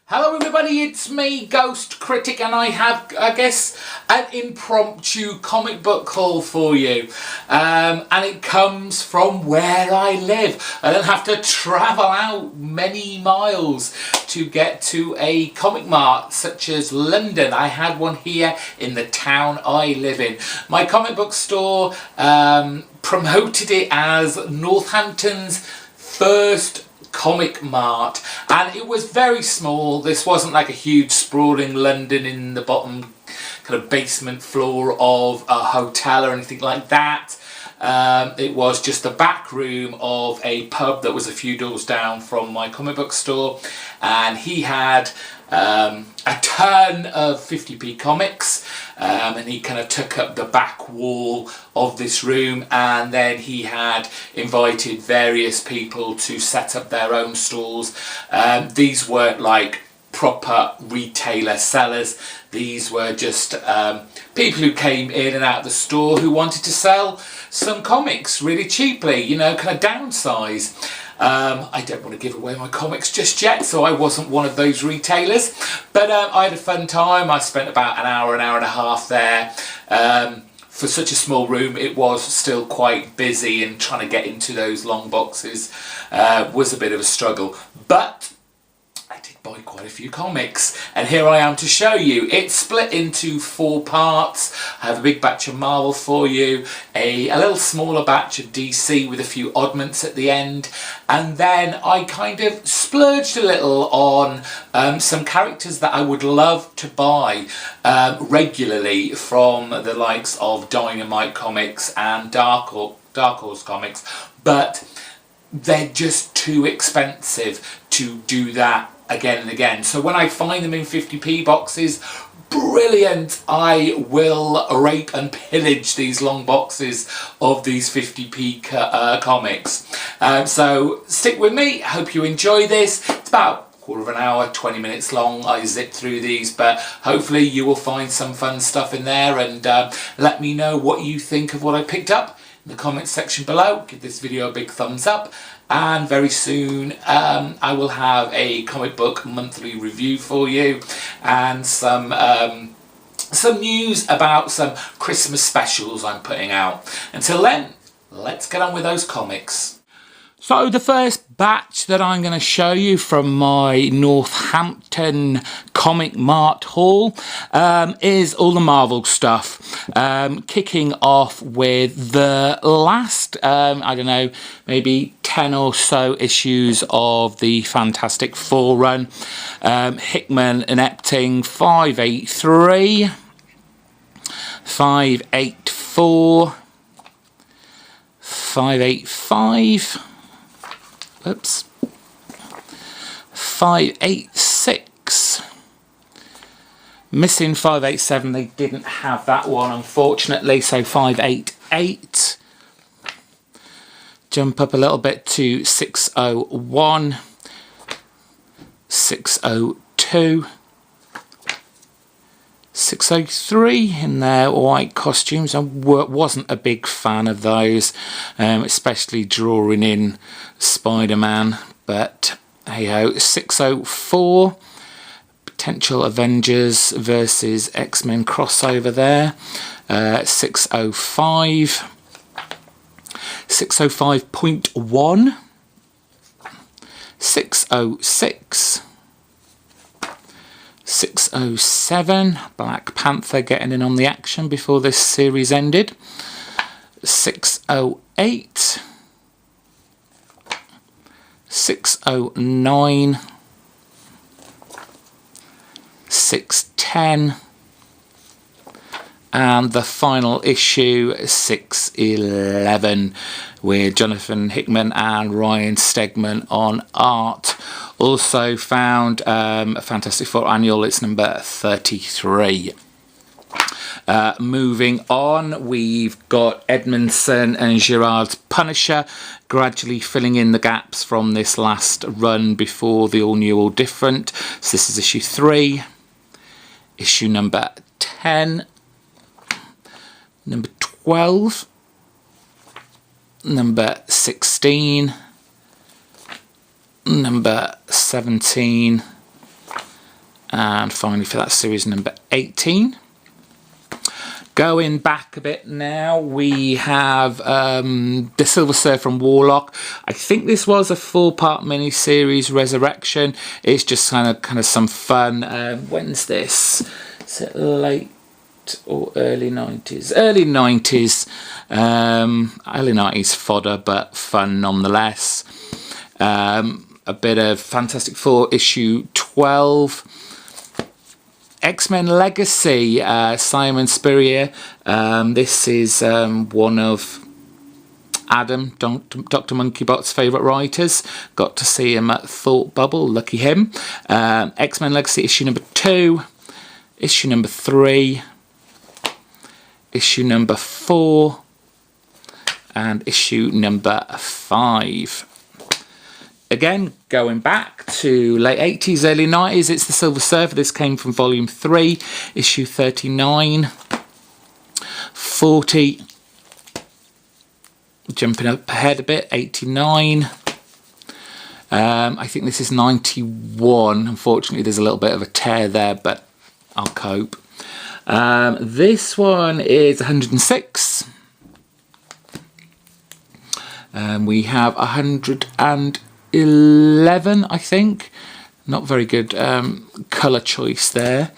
Hello everybody, it's me, GhostCritic, and I have, I guess, an impromptu comic book haul for you. And it comes from where I live. I don't have to travel out many miles to get to a Comic Mart such as London. I had one here in the town I live in. My comic book store promoted it as Northampton's first Comic Mart, and it was very small. This wasn't like a huge sprawling London in the bottom kind of basement floor of a hotel or anything like that. It was just the back room of a pub that was a few doors down from my comic book store, and he had a ton of 50p comics, and he kind of took up the back wall of this room, and then he had invited various people to set up their own stalls. These weren't like proper retailer sellers. These were just people who came in and out of the store who wanted to sell some comics really cheaply, you know, kind of downsize. I don't want to give away my comics just yet, so I wasn't one of those retailers, but I had a fun time. I spent about an hour and a half there. For such a small room, it was still quite busy, and trying to get into those long boxes was a bit of a struggle, but I did buy quite a few comics, and here I am to show you. It's split into 4 parts. I have a big batch of Marvel for you, a little smaller batch of DC with a few oddments at the end, and then I kind of splurged a little on some characters that I would love to buy regularly from the likes of Dynamite Comics and Dark Horse Comics, but they're just too expensive to do that again and again. So when I find them in 50p boxes, brilliant, I will rape and pillage these long boxes of these 50p comics. So stick with me, hope you enjoy this. It's about a quarter of an hour, 20 minutes long. I zip through these, but hopefully you will find some fun stuff in there, and let me know what you think of what I picked up in the comments section below. Give this video a big thumbs up, and very soon I will have a comic book monthly review for you, and some news about some Christmas specials I'm putting out. Until then, let's get on with those comics. So the first batch that I'm going to show you from my Northampton Comic Mart haul is all the Marvel stuff. Kicking off with the last, I don't know, maybe 10 or so issues of the Fantastic Four run. Hickman and Epting 583, 584, 585. Oops, 586, missing 587, they didn't have that one unfortunately, so 588, jump up a little bit to 601, 602, 603 in their white costumes. I wasn't a big fan of those, especially drawing in Spider-Man, but hey ho. 604, potential Avengers versus X-Men crossover there. 605, 605.1, 606, 607, Black Panther getting in on the action before this series ended. 608, 609, 610, and the final issue, 611, with Jonathan Hickman and Ryan Stegman on art. Also found a Fantastic Four Annual, it's number 33. Moving on, we've got Edmondson and Gerard's Punisher, gradually filling in the gaps from this last run before the All New All Different. So this is issue 3, issue number 10, number 12, number 16, number 17, And finally for that series number 18. Going back a bit now, we have The Silver Surfer and Warlock. I think this was a 4-part mini-series, Resurrection. It's just kind of some fun. When's this? Is it late or early 90s? Early 90s. Early 90s fodder, but fun nonetheless. A bit of Fantastic Four issue 12. X-Men Legacy, Simon Spurrier. This is one of Adam, Dr. Monkeybot's favourite writers. Got to see him at Thought Bubble, lucky him. X-Men Legacy issue number 2, issue number 3, issue number 4, and issue number 5. Again, going back to late 80s, early 90s, it's The Silver Surfer. This came from volume 3, issue 39, 40, jumping up ahead a bit, 89. I think this is 91. Unfortunately, there's a little bit of a tear there, but I'll cope. This one is 106. We have 111, I think. Not very good colour choice there.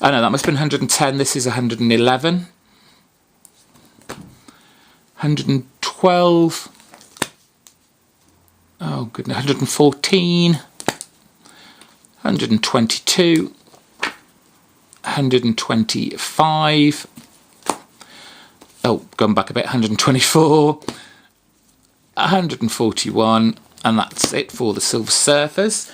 Oh no, that must have been 110. This is 111. 112. Oh goodness, 114. 122. 125. Oh, going back a bit, 124. 141. And that's it for the Silver Surfers.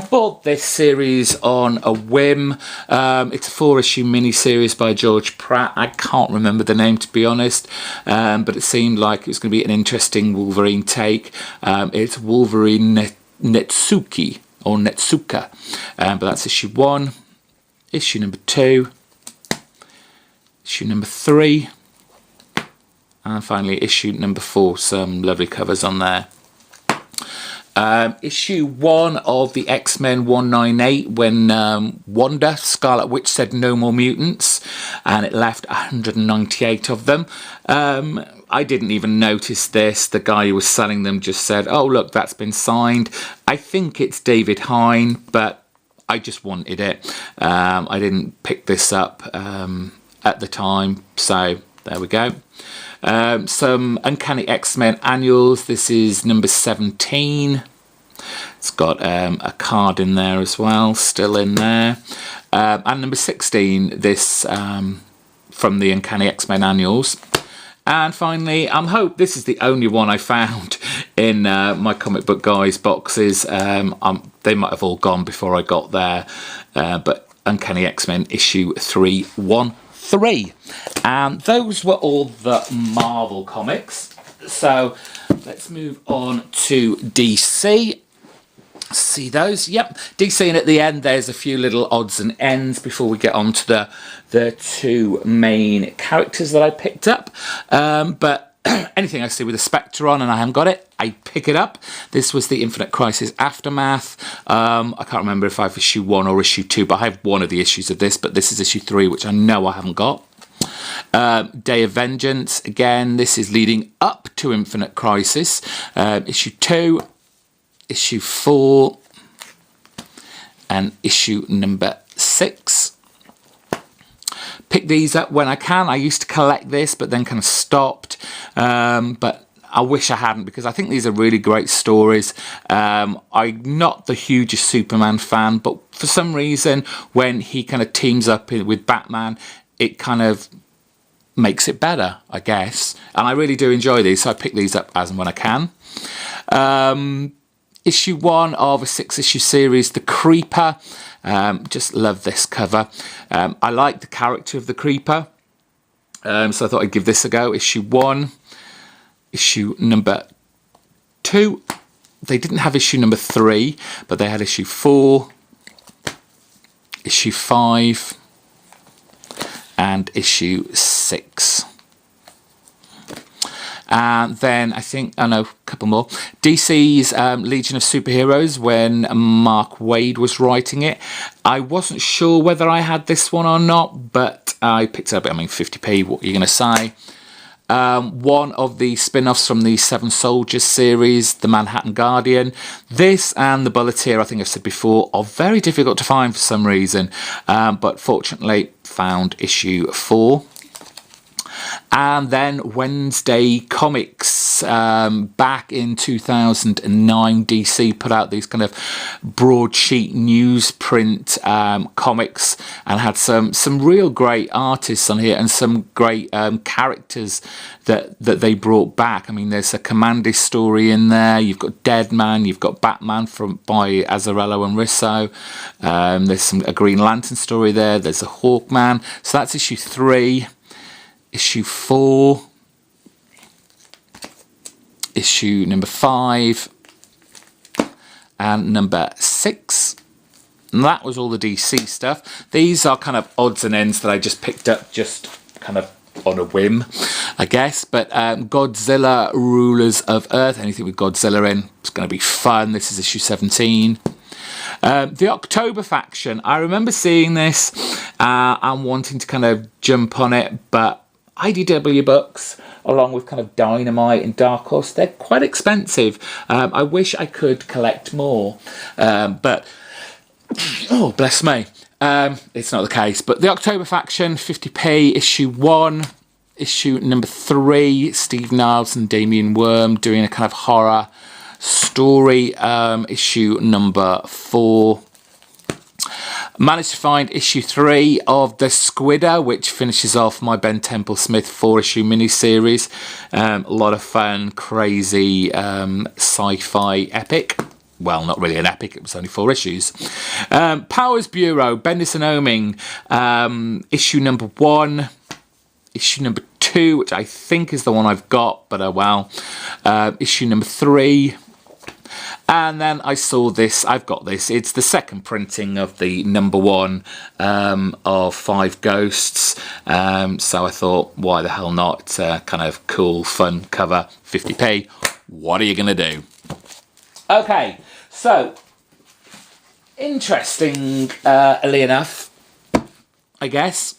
Bought this series on a whim. It's a 4-issue mini-series by George Pratt. I can't remember the name, to be honest, but it seemed like it was going to be an interesting Wolverine take. It's Wolverine Netsuki, or Netsuka, but that's issue 1, issue number 2, issue number 3, and finally issue number 4. Some lovely covers on there. Issue 1 of the X-Men 198, when Wanda, Scarlet Witch, said no more mutants, and it left 198 of them. I didn't even notice this. The guy who was selling them just said, oh look, that's been signed. I think it's David Hine, but I just wanted it. I didn't pick this up at the time, so there we go. Some Uncanny X-Men annuals. This is number 17. It's got a card in there as well, still in there. And number 16, this from the Uncanny X-Men annuals. And finally, I hope this is the only one I found in my Comic Book Guys boxes. They might have all gone before I got there, but Uncanny X-Men issue 313. And those were all the Marvel comics. So let's move on to DC. See those? Yep, DC, and at the end there's a few little odds and ends before we get on to the 2 main characters that I picked up. But anything I see with a Spectre on and I haven't got it, I pick it up. This was the Infinite Crisis Aftermath. I can't remember if I have issue 1 or issue 2, but I have one of the issues of this, but this is issue 3, which I know I haven't got. Day of Vengeance, again, this is leading up to Infinite Crisis. Issue 2, issue 4, and issue number 6. Pick these up when I can. I used to collect this, but then kind of stopped. But I wish I hadn't, because I think these are really great stories. I'm not the hugest Superman fan, but for some reason, when he kind of teams up with Batman, it kind of makes it better, I guess. And I really do enjoy these, so I pick these up as and when I can. Issue 1 of a 6-issue series, The Creeper. Just love this cover. I like the character of the Creeper, so I thought I'd give this a go. Issue 1, issue number 2. They didn't have issue number 3, but they had issue 4, issue 5, and issue 6. And then I think, oh no, a couple more. DC's Legion of Superheroes, when Mark Waid was writing it. I wasn't sure whether I had this one or not, but I picked it up. I mean, 50p, what are you going to say? One of the spin-offs from the Seven Soldiers series, the Manhattan Guardian. This and the Bulleteer, I think I've said before, are very difficult to find for some reason, but fortunately found issue 4. And then Wednesday Comics, back in 2009, DC put out these kind of broadsheet newsprint comics, and had some real great artists on here, and some great characters that they brought back. I mean, there's a Commandis story in there, you've got Deadman, you've got Batman by Azzarello and Risso, there's a Green Lantern story there, there's a Hawkman. So that's issue 3. Issue 4, issue number 5, and number 6. And that was all the DC stuff. These are kind of odds and ends that I just picked up just kind of on a whim, I guess. But Godzilla Rulers of Earth, anything with Godzilla in, it's going to be fun. This is issue 17. The October Faction, I remember seeing this and wanting to kind of jump on it, but IDW books, along with kind of Dynamite and Dark Horse, they're quite expensive. I wish I could collect more, but oh, bless me, it's not the case. But the October Faction, 50p, issue 1, issue number 3, Steve Niles and Damien Worm doing a kind of horror story, issue number 4. Managed to find issue 3 of The Squidder, which finishes off my Ben Temple Smith 4-issue miniseries. A lot of fun, crazy sci-fi epic. Well, not really an epic, it was only 4 issues. Powers Bureau, Bendis and Oeming, issue number 1, issue number 2, which I think is the one I've got, but oh well. Issue number 3. And then I saw this, I've got this, it's the second printing of the number 1 of 5 Ghosts. So I thought, why the hell not? It's a kind of cool, fun cover, 50p. What are you going to do? Okay, so, interestingly enough, I guess.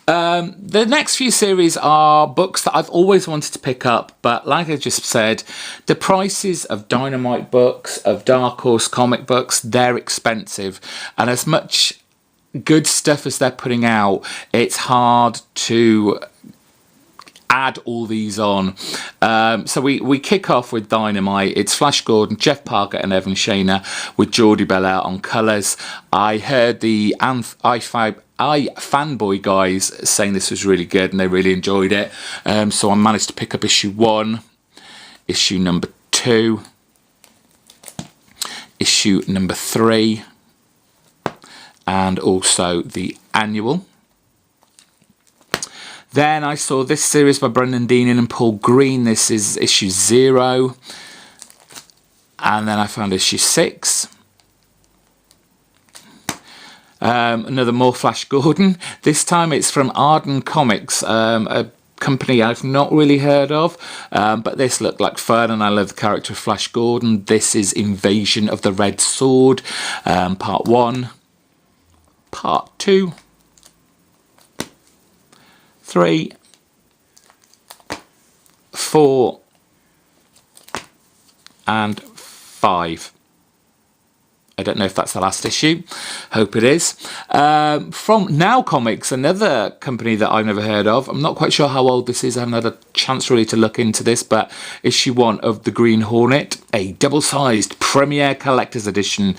The next few series are books that I've always wanted to pick up, but like I just said, the prices of Dynamite books, of Dark Horse comic books, they're expensive, and as much good stuff as they're putting out, it's hard to add all these on. So we kick off with Dynamite. It's Flash Gordon, Jeff Parker and Evan Shayner with Jordi Belair on colours. I heard the iFanboy guys saying this was really good and they really enjoyed it. So I managed to pick up issue 1, issue number 2, issue number 3, and also the annual. Then I saw this series by Brendan Deanan and Paul Green. This is issue 0. And then I found issue 6. Another more Flash Gordon. This time it's from Arden Comics, a company I've not really heard of. But this looked like fun and I love the character of Flash Gordon. This is Invasion of the Red Sword, part 1, part 2. 3, 4, and 5. I don't know if that's the last issue. Hope it is. From Now Comics, another company that I've never heard of. I'm not quite sure how old this is. I haven't had a chance really to look into this, but issue 1 of The Green Hornet, a double-sized premiere collector's edition.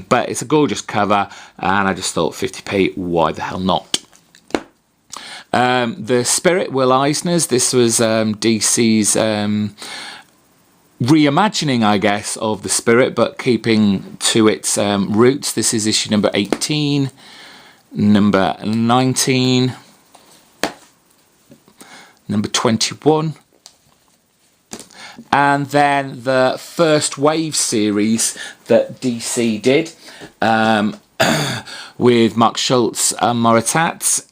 But it's a gorgeous cover, and I just thought 50p, why the hell not? The Spirit, Will Eisner's. This was DC's reimagining, I guess, of The Spirit, but keeping to its roots. This is issue number 18, number 19, number 21. And then the First Wave series that DC did with Mark Schultz and Moritat.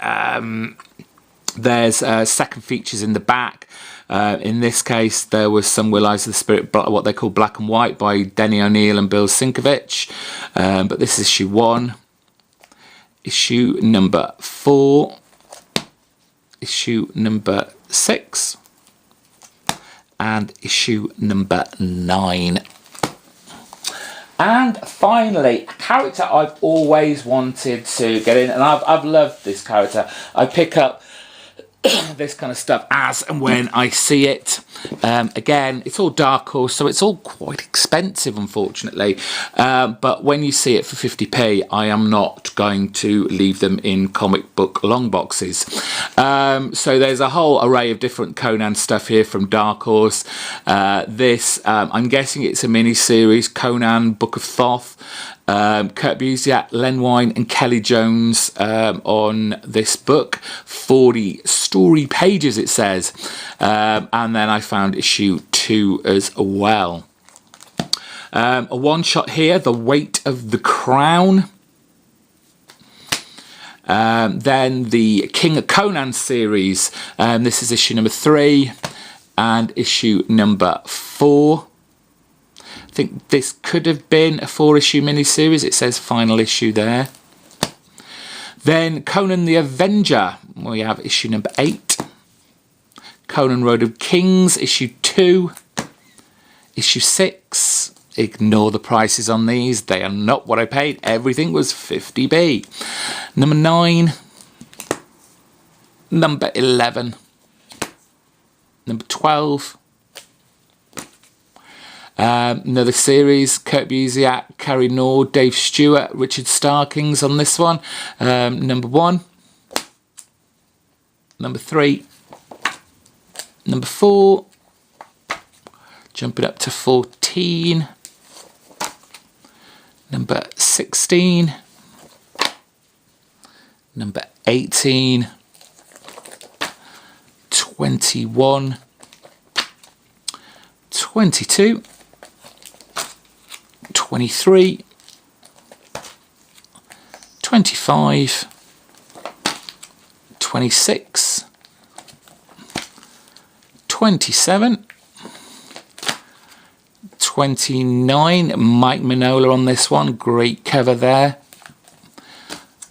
There's second features in the back. In this case, there was some Will Eyes of the Spirit, what they call Black and White by Denny O'Neil and Bill Sienkiewicz. But this is issue 1, issue number 4, issue number 6, and issue number 9. And finally, a character I've always wanted to get in, and I've loved this character. I pick up this kind of stuff as and when I see it. Again, it's all Dark Horse, so it's all quite expensive, unfortunately. But when you see it for 50p, I am not going to leave them in comic book long boxes. So there's a whole array of different Conan stuff here from Dark Horse. This, I'm guessing it's a mini-series, Conan Book of Thoth. Kurt Busiek, Len Wein and Kelly Jones on this book. 40 story pages, it says. And then I found issue 2 as well. A one-shot here, The Weight of the Crown. Then the King of Conan series. This is issue number 3 and issue number 4. I think this could have been a 4-issue miniseries. It says final issue there. Then Conan the Avenger. We have issue number 8. Conan Road of Kings, issue 2. Issue 6. Ignore the prices on these. They are not what I paid. Everything was 50p. Number 9. Number 11. Number 12. Another series, Kurt Busiek, Carrie Nord, Dave Stewart, Richard Starkings on this one. Number 1. Number 3. Number 4. Jumping up to 14. Number 16. Number 18. 21. 22. 23, 25, 26, 27, 29, Mike Mignola on this one, great cover there.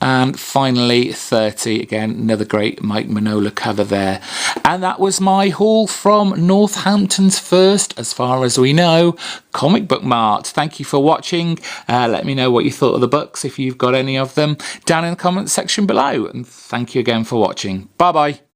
And finally 30, again another great Mike Mignola cover there. And that was my haul from Northampton's first, as far as we know, Comic Book Mart. Thank you for watching. Let me know what you thought of the books, if you've got any of them, down in the comments section below. And thank you again for watching. Bye bye.